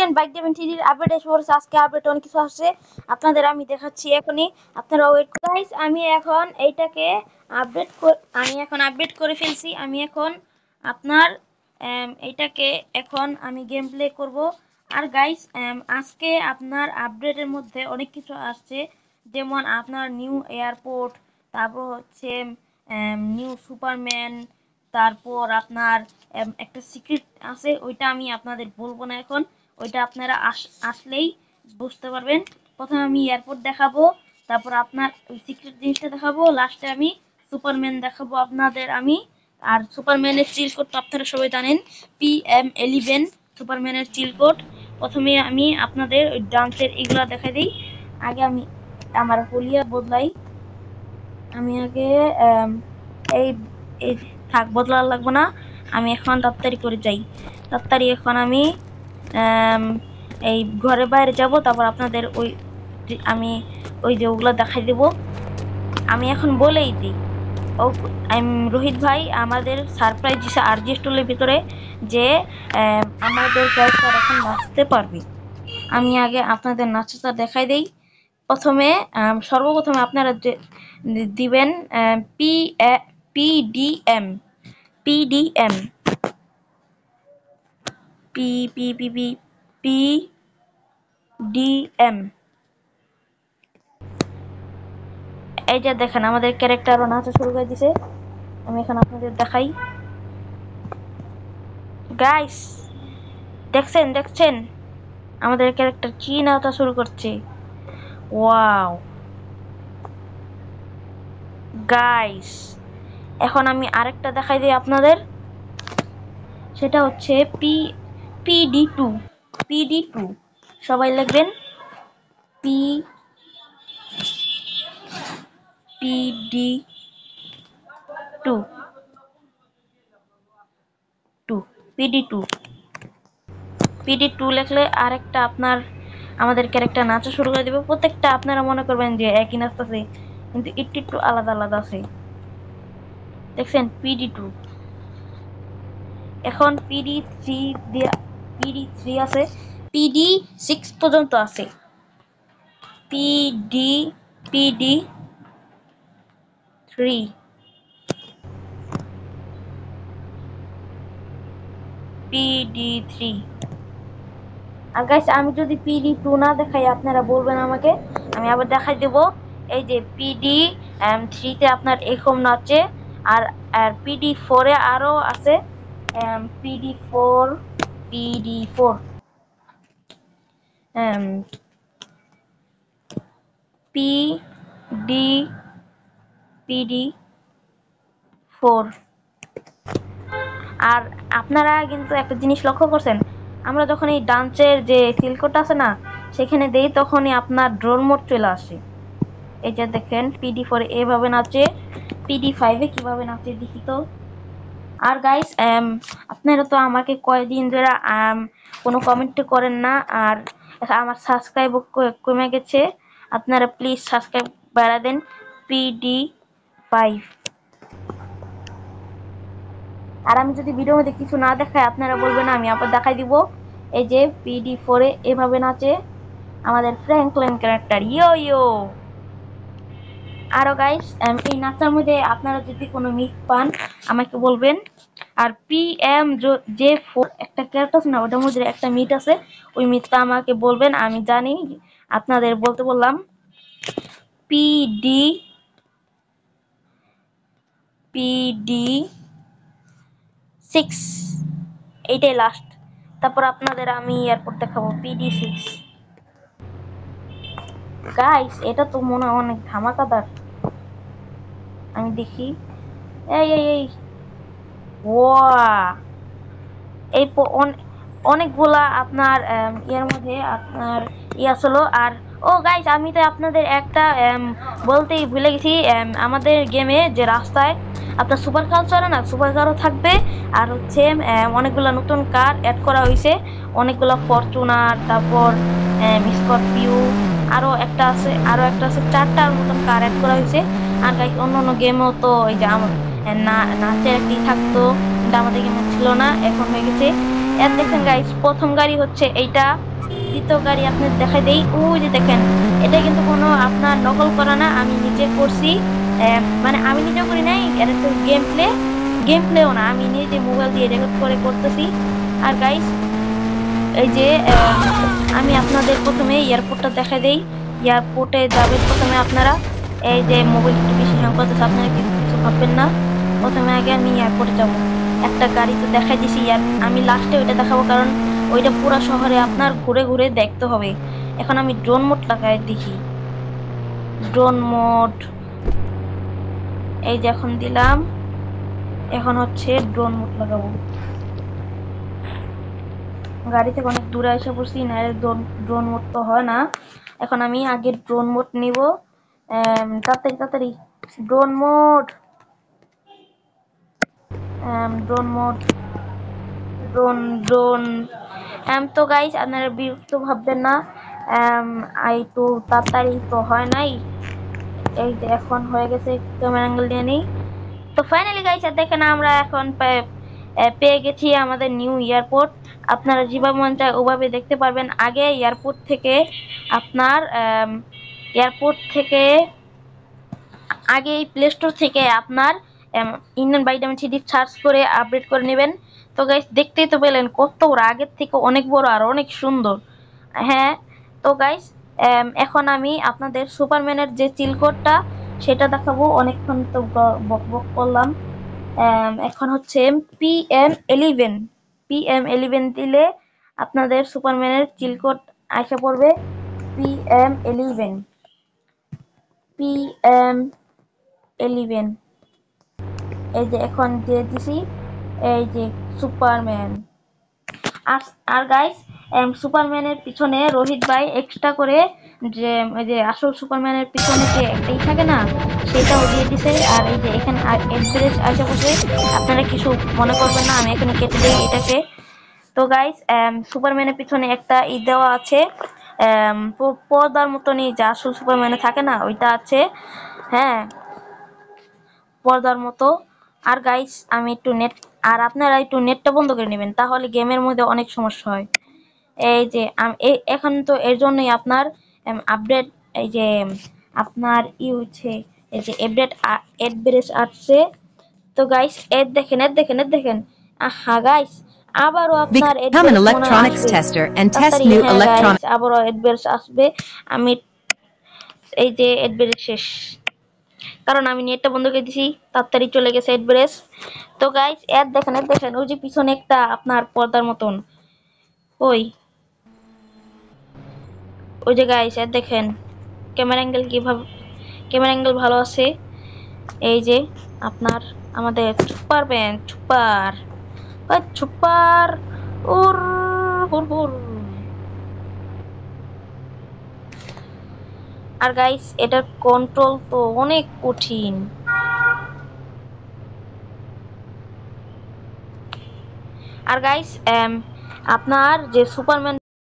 Indian bike ডেভেন থ্রির update এসে পড়েছে। আজকে আপডেট অনেক কিছু আসছে, আপনাদের আমি দেখাচ্ছি এখনই, আপনারা ওয়েট গাইস। আমি এখন এইটাকে আপডেট করে ফেলছি। আমি এখন আপনার এইটাকে এখন আমি গেম প্লে করব। আর গাইস আজকে আপনার আপডেটের মধ্যে অনেক কিছু আসছে, যেমন আপনার নিউ এয়ারপোর্ট, তারপর হচ্ছে নিউ সুপারম্যান, তারপর আপনার একটা সিক্রেট আছে, ওইটা আমি আপনাদের বলবো না এখন, ওইটা আপনারা আসলেই বুঝতে পারবেন। প্রথমে আমি এয়ারপোর্ট দেখাবো, তারপর আপনার ওই সিক্রেট জিনিসটা দেখাবো, লাস্টে আমি সুপারম্যান দেখাবো আপনাদের আমি। আর সুপারম্যানের চিল কোড তো আপনারা সবাই জানেন, PM11 সুপারম্যানের চিল কোড। প্রথমে আমি আপনাদের ওই ডান্সের এগুলা দেখাই দিই। আগে আমি আমার হলিয়া বদলাই। আমি আগে এই থাক, বদলা লাগবো না, আমি এখন তাড়াতাড়ি করে যাই। তাড়াতাড়ি এখন আমি এই ঘরে বাইরে যাব, তারপর আপনাদের আমি ওই যে ওগুলো দেখাই দেব। আমি এখন বলেই দিই, ও রোহিত ভাই আমাদের সারপ্রাইজ দিছে আরজি স্টলের ভিতরে যে আমাদের ক্যারেক্টার এখন নাচতে পারবে। আমি আগে আপনাদের নাচটা দেখাই দেই। প্রথমে সর্বপ্রথমে আপনারা দিবেন PDM PDM PDM। এই যে দেখেন আমাদের ক্যারেক্টারও নাচা শুরু করে দিছে। আমি এখন আপনাদের দেখাই। গাইস দেখছেন আমাদের ক্যারেক্টার কি নাচা শুরু করছে। ওয়াও গাইস, এখন আমি আরেকটা দেখাই দিই আপনাদের, সেটা হচ্ছে PD2 সবাই লিখবেন PD2 লিখলে আরেকটা আপনার আমাদের ক্যারেক্টার নাচা শুরু করে দেবে। প্রত্যেকটা আপনারা মনে করবেন যে একই নাচতেছে, কিন্তু একটু আলাদা আলাদা আছে। দেখছেন PD2। এখন PD3 আছে, PD6 পর্যন্ত আছে। PD3 আর গাইস আমি যদি PD2 না দেখাই আপনারা বলবেন আমাকে, আমি আবার দেখাই দেব। এই যে PD3 তে আপনার এরকম নাচে, আর PD4 এ আরো আছে PD4 PD4। আর আপনারা কিন্তু একটা জিনিস লক্ষ্য করছেন, আমরা যখন এই ডান্সের যে সিলকোট আছে না সেখানে দেই, তখনই আপনার ড্রোন মোড চলে আসে। এই যে দেখেন PD4 এভাবে নাচে, PD5 এ কিভাবে নাচে দেখি তো। আর গাইস আপনারা তো আমাকে কয়েকদিন ধরে কোনো কমেন্ট করেন না, আর আমার সাবস্ক্রাইব কমে গেছে। আপনারা প্লিজ সাবস্ক্রাইব বাড়া দেন। PD5। আর আমি যদি ভিডিওর মধ্যে কিছু না দেখাই আপনারা বলবেন, আমি আবার দেখাই দিব। এই যে PD4 এ এভাবে নাচে আমাদের ফ্র্যাঙ্কলিন ক্যারেক্টার। ইয়ো আরো গাইস এই নাচার মধ্যে আপনারা যদি কোনো মিস পান আমাকে বলবেন। আর PM4 একটা ক্যারেক্টার আছে না, ওটার মধ্যে একটা মিট আছে, ওই মিটটা আমাকে বলবেন, আমি জানি আপনাদের বলতে বললাম। PD6 এইটাই লাস্ট, তারপর আপনাদের আমি এয়ারপোর্ট দেখাবো PD6। গাইস এটা তো মনে হয় অনেক ধামাকাদার। আমি দেখি, এই ওয়া এই অনেকগুলা আপনার ইয়ার মধ্যে আপনার আসলো। আর ও গাইস আমি তো আপনাদের একটা বলতেই ভুলে গেছি, আমাদের গেমে যে রাস্তায় আপনার সুপার কার চলে না, সুপার কারও থাকবে। আর হচ্ছে অনেকগুলা নতুন কার অ্যাড করা হয়েছে, অনেকগুলা ফরচুনার, তারপর স্করপিও, আরো একটা আছে 4টার মতন কার অ্যাড করা হয়েছে। আর গাইস অন্য গেমেও তো এই যে নাচের একটি থাকতো, কিন্তু আমাদের গেমে ছিল না, এখন হয়ে গেছে। এর দেখেন গাইস, প্রথম গাড়ি হচ্ছে এইটা, দ্বিতীয় গাড়ি আপনাদের দেখাই দেই। ওই যে দেখেন, এটা কিন্তু কোনো আপনার নকল করা না, আমি নিজে করছি। মানে আমি নিজে করি নাই, এটা তো গেম প্লেও না, আমি নিজে মোবাইল দিয়ে রেকর্ড করে করতেছি। আর গাইস এই যে আমি আপনাদের প্রথমে এয়ারপোর্টটা দেখাই দেই। এয়ারপোর্টে যাবেন প্রথমে আপনারা। এই যে মোবাইল একটু বেশি হ্যাং করতেছে, আপনারা কিছু ভাববেন না। প্রথমে আগে আমি এয়ারপোর্টে যাব। একটা গাড়ি তো দেখাই দিছি, আমি লাস্টে ওইটা দেখাবো, কারণ ওইটা পুরো শহরে আপনার ঘুরে ঘুরে দেখতে হবে। এখন আমি ড্রোন মোড লাগাই দেখি। ড্রোন মোড এই যে এখন দিলাম। এখন হচ্ছে ড্রোন মোড লাগাবো। গাড়ি থেকে অনেক দূরে এসে পড়ছি, না ড্রোন মোড তো হয় না। এখন আমি আগে ড্রোন মোড নিব। তাড়াতাড়ি তাড়াতাড়ি drone mode, drone mode, drone drone. তো গাইস আপনারা বিরক্ত ভাববেন না, একটু তাড়াতাড়ি তো হয় নাই। এই যে এখন হয়ে গেছে, ক্যামেরা অ্যাঙ্গেল নিয়ে নেই। তো ফাইনালি গাইস দেখেন আমরা এখন পেয়ে গেছি আমাদের নিউ এয়ারপোর্ট। আপনারা যেভাবে মন চায় ওভাবে দেখতে পারবেন। আগে আপনার আগে এই প্লে স্টোর থেকে আপনার Indian bike diamond city search করে আপডেট করে নেবেন। তো গাইস দেখতেই তো পেলেন কত বড়, আগের থেকে অনেক বড় আর অনেক সুন্দর। হ্যাঁ, তো গাইস এখন আমি আপনাদের সুপারম্যানের যে চিল কোডটা সেটা দেখাবো। অনেকক্ষণ তো বক বক করলাম। এখন হচ্ছে PM11 দিলে আপনাদের সুপারম্যানের চিল কোড আসা পড়বে। PM11 PM11 এই যে এখন দিয়ে দিছি। এই যে সুপারম্যান। আর গাইস সুপারম্যানের পিছনে রোহিত ভাই এক্সট্রা করে যে ওই যে আসল সুপারম্যানের পিছনে যে একটাই থাকে না, সেটাও দিয়ে দিছে। আর এই যে এখানে এড্রেস আশেপাশে আপনারা কিছু মনে করবেন না, আমি এখানে কেটে দিই এটাকে। তো গাইস সুপারম্যানের পিছনে একটা দেওয়া আছে, পর্দার মতনই যে আসল সুপারম্যানে থাকে না, ওইটা আছে। হ্যাঁ, পর্দার মতো। আর গাইস আমি একটু নেট, আর আপনারা একটু নেটটা বন্ধ করে নেবেন, তাহলে গেমের মধ্যে অনেক সমস্যা হয়। এই যে এখন তো এর জন্যই আপনার আপডেট, এই যে আপনার হচ্ছে এই যে এডব্রেস আসছে। তো গাইস এর দেখেন আহা গাইস, আবারও আপনার Become an এডব্রেস মনে electronics আসবে tester and test তাড়াতাড়ি। new হ্যাঁ গাইস, electronic. আবারও এডব্রেস আসবে। আমি এই যে এডব্রেস শেষ, কারণ আমি নেটটা বন্ধ করে দিছি, তাড়াতাড়ি চলে গেছে এডব্রেস। তো গাইস এর দেখেন ওই যে পিছনে একটা আপনার পর্দার মতন, ওই ওই যে গাইস এর দেখেন ক্যামেরা অ্যাঙ্গেল ভালো আছে। এই যে আপনার আমাদের সুপার উর হুর হুর। আর গাইস এটার কন্ট্রোল তো অনেক কঠিন। আর গাইস আপনার যে সুপারম্যান